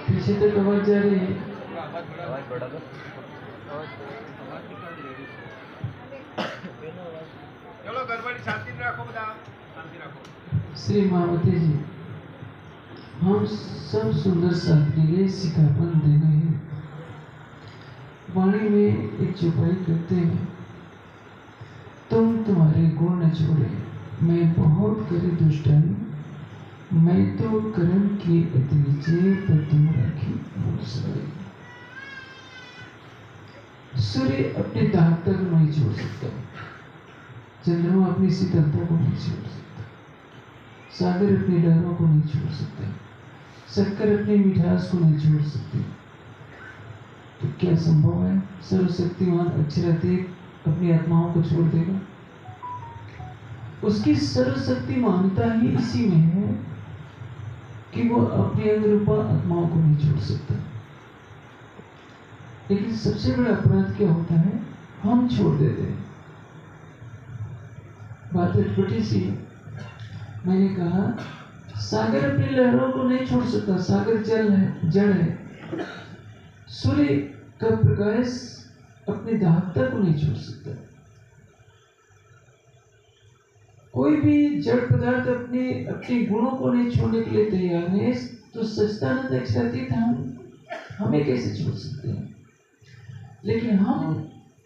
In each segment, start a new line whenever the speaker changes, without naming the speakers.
पीछे तक आवाज जा रही है।
आवाज बढ़ा दो।
चलो गड़बड़ी शांति में रखो, बता शांति रखो।
श्री मावती जी, हम सब सुंदर साथ के लिए सिखापन देने हैं। वाणी में एक चौपाई करते हैं, तुम तुम्हारे गुण न छोड़े, मैं बहुत करे दुष्टाई, मैं तो कर्म की अतिजे पर तुम राखी भूल सके। सूर्य अपने दाहकता को नहीं छोड़ सकता, चंद्रमा अपनी शीतलता को नहीं छोड़ सकता, सागर अपनी लहरों को नहीं छोड़ सकता, शक्कर अपनी मिठास को नहीं छोड़ सकती। तो क्या संभव है सर्वशक्तिमान अक्षरातीत अपनी आत्माओं को छोड़ देगा? उसकी सर्वशक्तिमानता ही इसी में है कि वो अपनी अंगरूपा आत्माओं को नहीं छोड़ सकता। लेकिन सबसे बड़ा अपराध क्या होता है? हम छोड़ देते हैं। बात छोटी सी, मैंने कहा सागर अपनी लहरों को नहीं छोड़ सकता, सागर जल है, जड़ है। सूर्य का प्रकाश अपनी दाहकता को नहीं छोड़ सकता। कोई भी जड़ पदार्थ अपने गुणों को नहीं छोड़ने के लिए तैयार है, तो सच्चिदानंद अक्षरातीत हमें कैसे छोड़ सकते हैं? लेकिन हम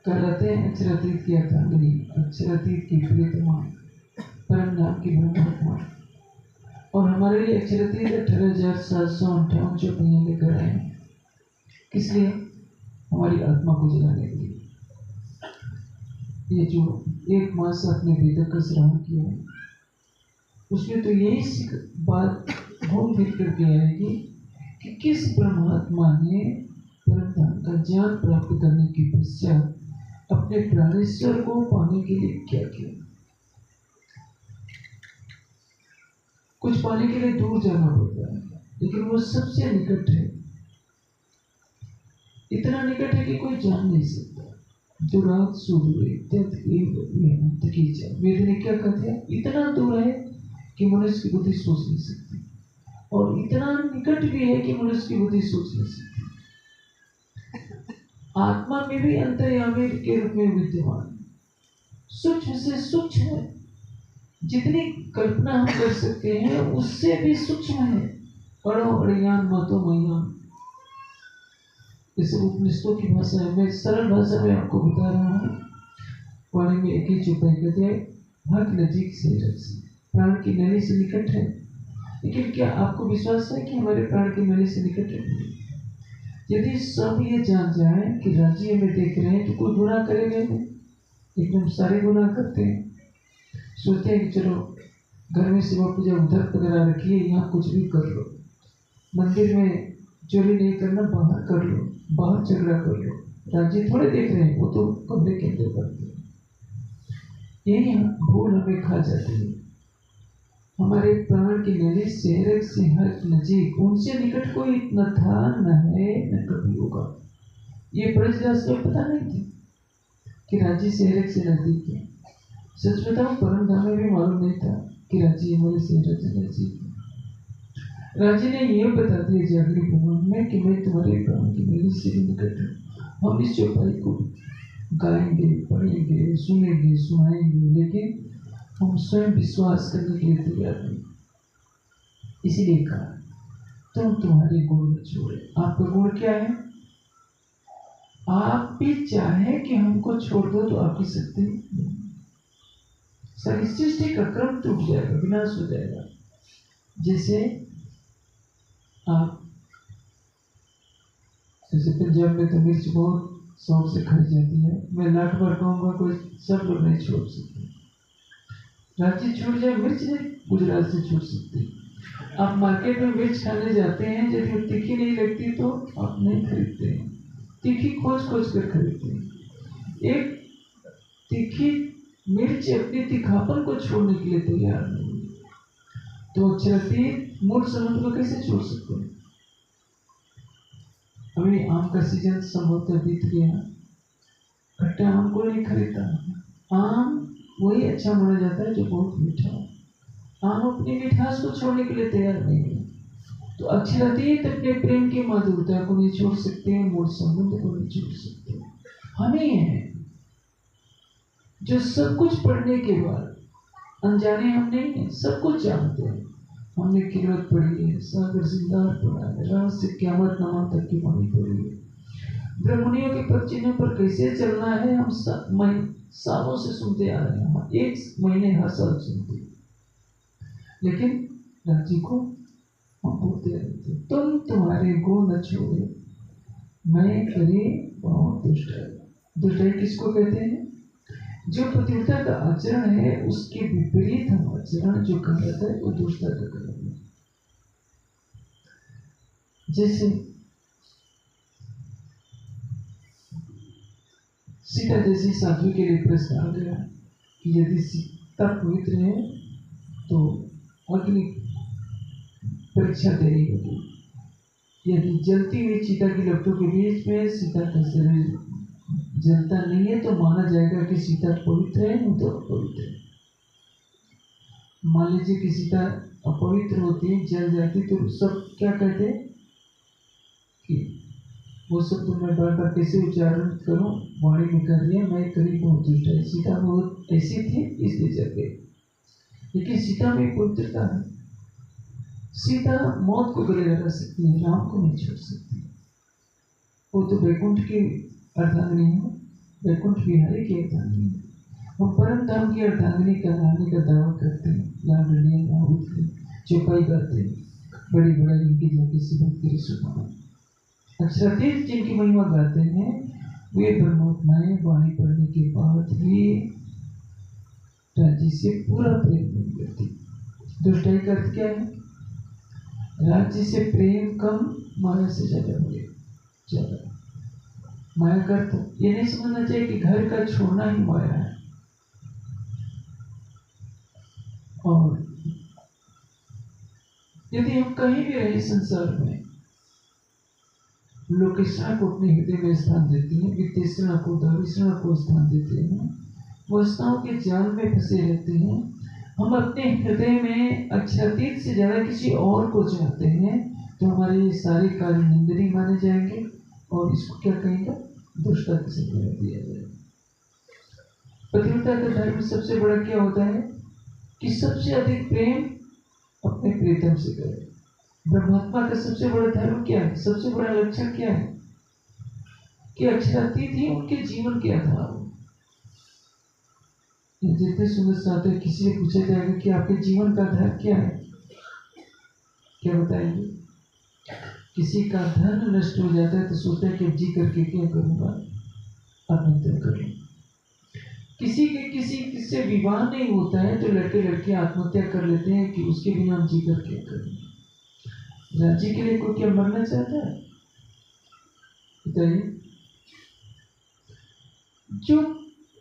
कहलाते हैं अक्षरातीत की अर्धांगिनी, अक्षरातीत की प्रियतमा, परम नाम की ब्रह्मात्मा। और हमारे लिए अक्षरातीत 18,758 चौपाइयां लेकर आए हैं। किस लिए? हमारी आत्मा को जगाने के लिए। ये जो 1 मास से अपने वेदक का श्रवण किया है, उसमें तो यही बात घूम फिर करके आएगी कि किस परमात्मा ने परम धाम का ज्ञान प्राप्त करने के पश्चात अपने प्राणेश्वर को पाने के लिए क्या किया। कुछ पाने के लिए दूर जाना पड़ता है, लेकिन वो सबसे निकट है, इतना निकट है कि कोई जान नहीं सकता। दूरात सुदूरे तत् एव एवं कीचा, वेद ने क्या कहते हैं? इतना दूर है कि मनुष्य की बुद्धि सोच नहीं सकती, और इतना निकट भी है कि मनुष्य की बुद्धि सोच नहीं सकती। आत्मा में भी अंतर्यामी के रूप में विद्यमान, सूक्ष्म से सूक्ष्म है। जितनी कल्पना हम कर सकते हैं उससे भी सूक्ष्म है। पढ़ो अड़ियान मातो मैयान, इस उपनिषदों की भाषा है। मैं सरल भाषा में आपको बता रहा हूँ। वाणी में एक ही चौपाई कहते हैं, भाग नजीक से रसी, प्राण की नली से निकट है। लेकिन क्या आपको विश्वास है कि हमारे प्राण की नली से निकट है? यदि सब ये जान जाए कि राज्य में देख रहे हैं तो कोई गुनाह करेंगे नहीं, एकदम सारे गुनाह करते हैं। सोचते हैं कि चलो घर में सेवा पूजा उधर पकड़ा रखिए, यहाँ कुछ भी कर लो, मंदिर में चोरी नहीं करना, बाहर कर लो, बाहर झगड़ा कर लो। राज्य थोड़े देख रहे हैं, वो तो कमरे के अंदर करते हैं। यही भूल हमें खा जाती है। हमारे प्राण की नली सेहरक से हर नजीक, उनसे निकट कोई न था, न है, न कभी होगा। ये ब्रजदास को पता नहीं थी कि राज्य सेहरक से नजदीक है। सच बताऊं, परम धाम में भी मालूम नहीं था कि राज्य हमारे सेहरक से नजदीक है। राज्य ने यह बता दिया जागरी भवन में कि मैं तुम्हारे प्राण की नली से भी निकट हूँ। हम इस चौपाई को गाएंगे, पढ़ेंगे, सुनेंगे, सुनाएंगे, लेकिन हम स्वयं विश्वास करने के लिए तैयार नहीं। इसीलिए कहा तुम तुम्हारे गुण न छोड़े। आपका गुण क्या है? आप भी चाहे कि हमको छोड़ दो तो आपकी शक्ति नहीं। सारी सृष्टि का क्रम टूट जाएगा, विनाश हो जाएगा। जैसे आप, जैसे पंजाब में तो मिर्च बहुत शौक से खाई जाती है। मैं लाख बार कहूँगा, कोई सब लोग नहीं छोड़ सकते। राज्य छूट जाए, मिर्च नहीं गुजरात से छूट सकती। आप मार्केट में मिर्च खाने जाते हैं, यदि वो तीखी नहीं लगती तो आप नहीं खरीदते हैं, तीखी खोज खोज कर खरीदते हैं। एक तीखी मिर्च अपनी तीखापन को छोड़ने के लिए तैयार नहीं, तो अक्षरातीत मूल संबंध को कैसे छोड़ सकते हैं? अभी आम का सीजन संभवतः बीत गया, खट्टा आम कोई नहीं खरीदता। आम वही अच्छा माना जाता है जो बहुत मीठा हो। आम अपनी मिठास को छोड़ने के लिए तैयार नहीं है। तो अक्षरातीत अपने प्रेम की माधुरता को नहीं छोड़ सकते, मूल संबंध को नहीं छोड़ सकते। हम ही हैं जो सब कुछ पढ़ने के बाद, अनजाने हम नहीं है, सब कुछ जानते हैं। हमने किरत पढ़ी है, सागर सिंगार पढ़ा है, रात से क़यामत नमा तक की वाणी पढ़ी है। ब्रह्मणियों के पद चिन्ह पर कैसे चलना है हम सालों से सुनते आ रहे हैं। हम 1 महीने हर साल सुनते, लेकिन राज्य को हम बोलते रहते, तुम तुम्हारे गुण न छोड़े मैं करे बहुत दुष्टाई। दुष्टाई किसको कहते हैं? जो पतिव्रता का आचरण है उसके विपरीत हम आचरण जो कहलाता है वो दुष्टता का कहलाता है। जैसे सीता जैसी साध्वी के लिए प्रश्न आ गया कि यदि सीता पवित्र है तो अग्नि परीक्षा देनी होगी। यदि जलती हुई चिता की लपटों के बीच में सीता का शरीर जलता नहीं है तो माना जाएगा कि सीता पवित्र है, नहीं तो अपवित्र है। मान लीजिए कि सीता अपवित्र होती है, जल जाती, तो सब क्या कहते हैं कि वो सब तो मैं बार बार कैसे उच्चारण करूं, वाणी में कर दिया, मैं करीब बहुत दुष्ट है। सीता बहुत ऐसी थी इसलिए जल गई, लेकिन सीता में पवित्रता है। सीता मौत को गले लगा सकती है, राम को नहीं छोड़ सकती। वो तो वैकुंठ की अर्धांगिनी है, वैकुंठ विहारी की अर्धांगिनी है। हम परम धाम की अर्धांगिनी कहलाने का दावा करते हैं, लाडलियां उठते चौपाई गाते हैं, बड़ी बड़ा जिनकी जाति से भक्ति सुना अक्षरातीत जिनकी महिमा गाते हैं, वे परमात्माएं वाणी पढ़ने के बाद भी राज्य से पूरा प्रेम नहीं करती। दुष्टाई का अर्थ क्या है? राज्य से प्रेम कम, माया से ज्यादा हो गया। ज्यादा माया का अर्थ ये नहीं समझना चाहिए कि घर का छोड़ना ही माया है। और यदि हम कहीं भी रहे संसार में, लोकेशना को अपने हृदय में स्थान देते हैं, वित्तेषणा को दाविषणा को स्थान देते हैं, वस्तुओं के जाल में फंसे रहते हैं। हम अपने हृदय में अक्षरातीत से ज्यादा किसी और को चाहते हैं, तो हमारे ये सारे कार्य निंदनीय माने जाएंगे और इसको क्या कहेंगे? दुष्टता के संज्ञा दिया जाएगा। पतिव्रता का धर्म सबसे बड़ा क्या होता है कि सबसे अधिक प्रेम अपने प्रियतम से करें। ब्रह्मात्मा का सबसे बड़ा धर्म क्या है? सबसे बड़ा लक्षण क्या है कि अक्षरातीत ही उनके जीवन के आधार हो। जितने सुंदर साथ है, किसी से पूछा जाएगा कि आपके जीवन का आधार क्या है, क्या बताएंगे? किसी का धन नष्ट हो जाता है तो सोचता है कि जी करके क्या करूंगा, आत्महत्या कर लूं। किसी से विवाह नहीं होता है तो लड़के लड़के आत्महत्या कर लेते हैं कि उसके बिना हम जी कर क्या करेंगे। राज्य के लिए कोई क्या मरना चाहता है? बताइए। जो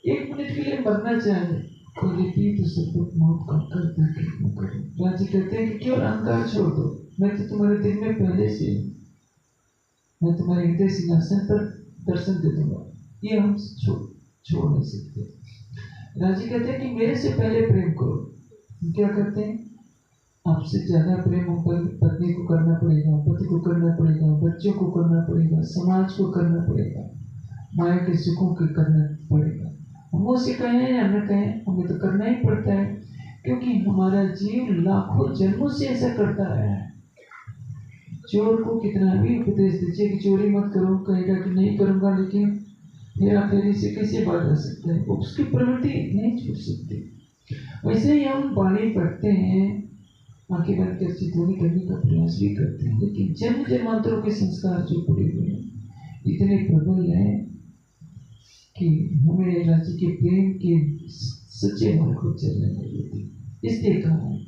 1 मिनट के लिए मरना चाहे तो सब मौत का कर। राज्य कहते हैं कि केवल अहंकार छोड़ दो, मैं तो तुम्हारे दिल में पहले से, मैं तुम्हारे हृदय सिंहासन पर दर्शन दे दूंगा। ये हम छोड़ नहीं सकते। राजी कहते हैं कि मेरे से पहले प्रेम करो। हम क्या करते हैं? आपसे ज्यादा प्रेम पत्नी को करना पड़ेगा, पति को करना पड़ेगा, बच्चों को करना पड़ेगा, समाज को करना पड़ेगा, माया के सुखों को करना पड़ेगा। हम उसे कहें या न कहें, हमें तो करना ही पड़ता है, क्योंकि हमारा जीव लाखों जन्मों से ऐसा करता आया है। चोर को कितना भी उपदेश दीजिए कि चोरी मत करो, कहेगा कि नहीं करूंगा, लेकिन हेरा फेरी से कैसे बात आ सकता है? उसकी प्रवृत्ति नहीं छूट सकती। वैसे ही हम वाणी पढ़ते हैं, आंखें बंद कर चितौनी करने का प्रयास भी करते हैं, लेकिन जन्म जन्मांतरों के संस्कार जो पड़े हुए हैं इतने प्रबल हैं कि हमें राज्य के प्रेम के सच्चे मार्ग को चलने नहीं देती। इसलिए कहा है,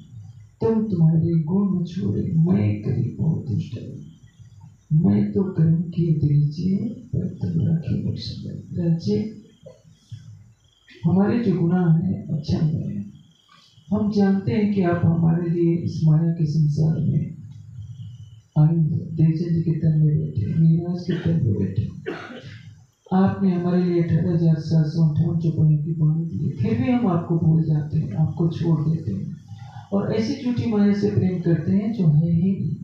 तुम तुम्हारे गुण छोड़े मैं करीब बहुत दुष्ट हूँ। मैं तो कर्म की दीजिए पर तुम राखी बख्शा। राज्य हमारे जो गुनाह है अच्छा है, हम जानते हैं कि आप हमारे लिए इस माया के संसार में आए हो। देवचंद जी के तन में बैठे, मीराज के तन में बैठे, आपने हमारे लिए 18,758 चौपाई की बाणी दी, फिर भी हम आपको भूल जाते हैं, आपको छोड़ देते हैं और ऐसी झूठी माया से प्रेम करते हैं जो है ही नहीं।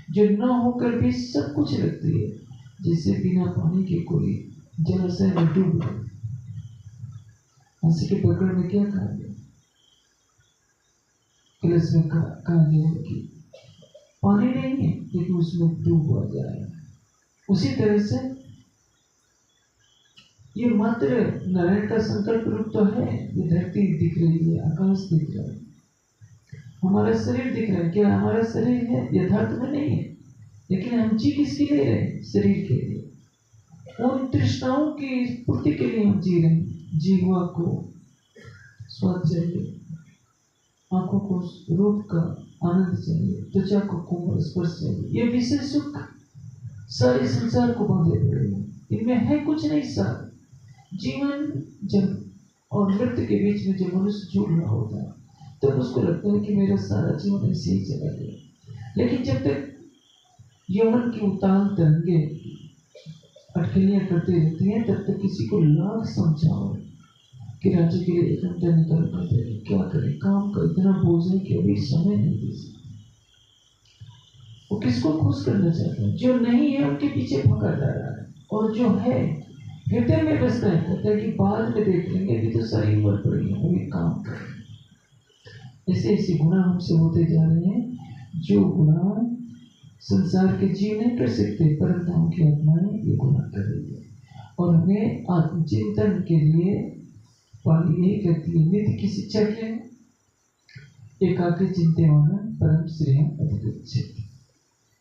जो न होकर भी सब कुछ रखती है, जिससे बिना पानी के कोई जलाशय में डूब गए। हंसी के पकड़ में क्या कहा गया? कलश में कहा गया कि पानी नहीं है लेकिन उसमें डूब जाए। उसी तरह से ये मात्र नारायण का संकल्प रूप तो है। ये धरती दिख रही है, आकाश दिख रहा है, हमारा शरीर दिख रहा है। क्या हमारा शरीर है? यथार्थ में नहीं है, लेकिन हम जी किसके लिए रहे हैं? शरीर के लिए। उन तृष्णाओं की पूर्ति के लिए हम जी रहे हैं। जीवा को स्वाद चाहिए, आंखों को रूप का आनंद चाहिए, त्वचा को कोमल स्पर्श चाहिए। ये विषय सुख सारे संसार को बांधे पड़े हैं, इनमें है कुछ नहीं सार। जीवन जब और मृत्यु के बीच में जब मनुष्य झूल रहा होता है तब तो उसको लगता है कि मेरा सारा जीवन ऐसे ही चला गया। लेकिन जब तक यौवन की उताल तरंगे अटकलियां करती रहती हैं तब तक किसी को लाख समझाओ कि राज्य के लिए एक घंटा निकाल कर दे, क्या करें, काम का इतना बोझ है कि अभी समय नहीं दे सकते। वो किसको खुश करना चाहते हैं? जो नहीं है उनके पीछे भगा जा रहा है, और जो है हृदय में बसना है, कहता है कि बाद में देख लेंगे, अभी तो सारी उम्र पड़ी है, अभी काम करें। ऐसे ऐसे गुनाह हमसे होते जा रहे हैं जो गुनाह संसार के जीव नहीं कर सकते, परंतु धाम की आत्माएं ये गुनाह कर रही है। और हमें आत्मचिंतन के लिए पाली यही कहती है, नित्य की शिक्षा क्या है? एकाकी चिंतन परम श्रेय अधिगच्छति।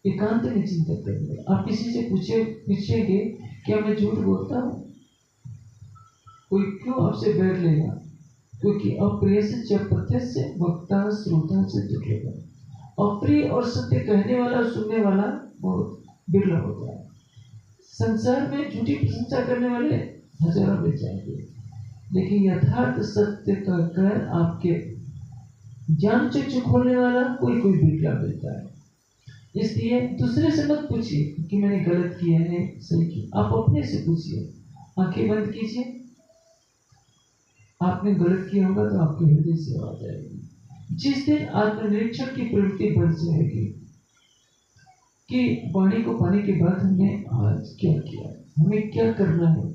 एकांत में चिंता करेंगे। आप किसी से पूछेंगे क्या मैं झूठ बोलता हूँ? कोई क्यों आपसे बैठ लेगा? क्योंकि अप्रिय से जब प्रत्यक्ष वक्ता श्रोता से जुड़ेगा। अप्रिय और सत्य कहने वाला सुनने वाला बहुत बिरला होता है। संसार में झूठी प्रशंसा करने वाले हजारों मिल जाएंगे, लेकिन यथार्थ सत्य का कर आपके जान चक्षु खोलने वाला कोई कोई बिरला मिलता है। इसलिए दूसरे से मत पूछिए कि मैंने गलत किया है सही किया, आप अपने से पूछिए। आंखें बंद कीजिए, आपने गलत किया होगा तो आपके हृदय से आवाज आएगी। जिस दिन आत्मनिरीक्षण की प्रवृत्ति बढ़ जाएगी कि वाणी को पाने के बाद हमने आज क्या किया, हमें क्या करना है,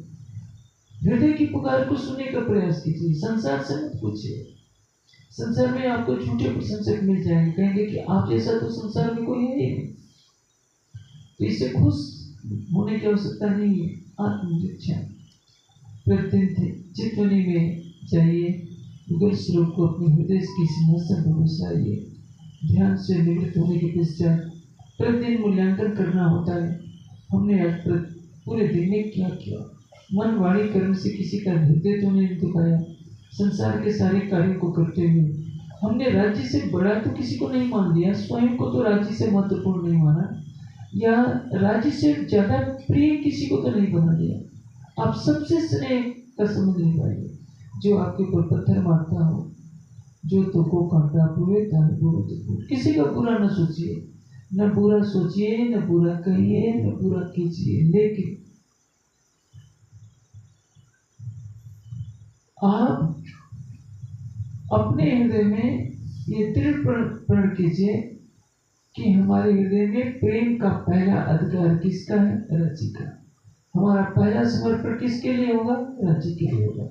हृदय की पुकार को सुनने का प्रयास कीजिए। संसार से मत पूछिए। संसार में आपको झूठे प्रशंसक मिल जाएंगे, कहेंगे कि आप जैसा तो संसार में कोई है ही नहीं। तो इससे खुश होने की आवश्यकता नहीं है। आत्मनिरीक्षण प्रतिदिन चित्तवनी में जाइए, गूगल स्वरूप को अपने हृदय की सिंहासन पर बसाइए। ध्यान से निवृत्त होने के पश्चात प्रतिदिन मूल्यांकन करना होता है, हमने आज पूरे दिन में क्या किया। मन वाणी कर्म से किसी का हृदय तो नहीं दुखाया। संसार के सारे कार्यों को करते हुए हमने राज्य से बड़ा तो किसी को नहीं मान लिया, स्वयं को तो राज्य से महत्वपूर्ण नहीं माना, या राज्य से ज्यादा प्रिय किसी को तो नहीं बना दिया। आप सबसे स्नेह का संबंध निभाइए। जो आपके ऊपर पत्थर मारता हो, जो तो को कांटा पूरे किसी का बुरा न सोचिए, न बुरा सोचिए, न बुरा कहिए, न बुरा कीजिए, लेकिन आप अपने हृदय में ये दृढ़ प्रण कीजिए कि हमारे हृदय में प्रेम का पहला अधिकार किसका है? राज्य का। हमारा पहला समर्पण किसके लिए होगा? राज्य के लिए होगा।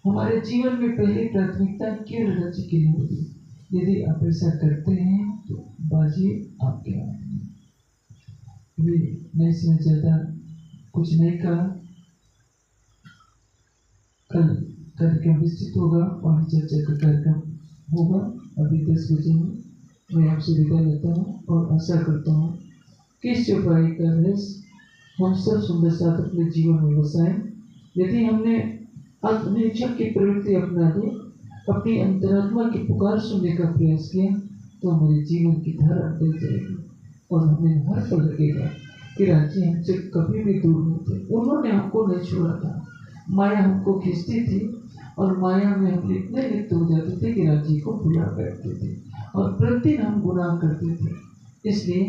हमारे जीवन में पहली प्राथमिकता केवल राज्य के लिए होगी। यदि आप ऐसा करते हैं तो बाजी आपके हाथ में। मैं इसमें ज्यादा कुछ नहीं कहा। कल कार्यक्रम विस्तृत होगा, और चर्चा का कार्यक्रम होगा। अभी 10 बजे मैं आपसे विदा लेता हूँ और आशा करता हूँ कि इस चौपाई का रहस्य हम सब सुंदर साथ अपने जीवन में बसाएं। यदि हमने आत्मनिरीक्षण की प्रवृत्ति अपना दी, अपनी अंतरात्मा की पुकार सुनने का प्रयास किया, तो हमारे जीवन की धारा बदल जाएगी और हमें हर पल लगेगा कि राज्य हमसे कभी भी दूर नहीं थे। उन्होंने हमको नहीं छोड़ा था, माया हमको खींचती थी और माया में हम इतने लिप्त हो जाते थे कि राज्य को भुला बैठते थे और प्रतिदिन हम गुनाह करते थे। इसलिए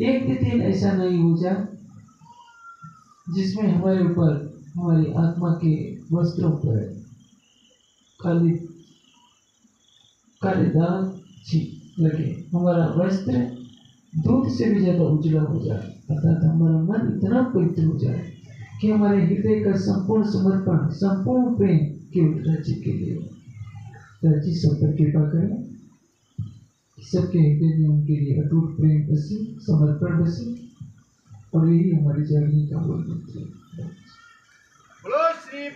एक भी दिन ऐसा नहीं हो जाए जिसमें हमारे ऊपर, हमारी आत्मा के वस्त्रों पर काले दाग लगे। हमारा वस्त्र दूध से भी ज्यादा उजला हो जाए, अर्थात हमारा मन इतना पवित्र हो जाए कि हमारे हृदय का संपूर्ण समर्पण, संपूर्ण प्रेम केवल राज्य के लिए हो। राज्य सब पर कृपा करें, सबके हृदय में उनके लिए अटूट प्रेम बसे, समर्पण बसे, और यही हमारी जागने का मूल मंत्र है।
बोलो श्री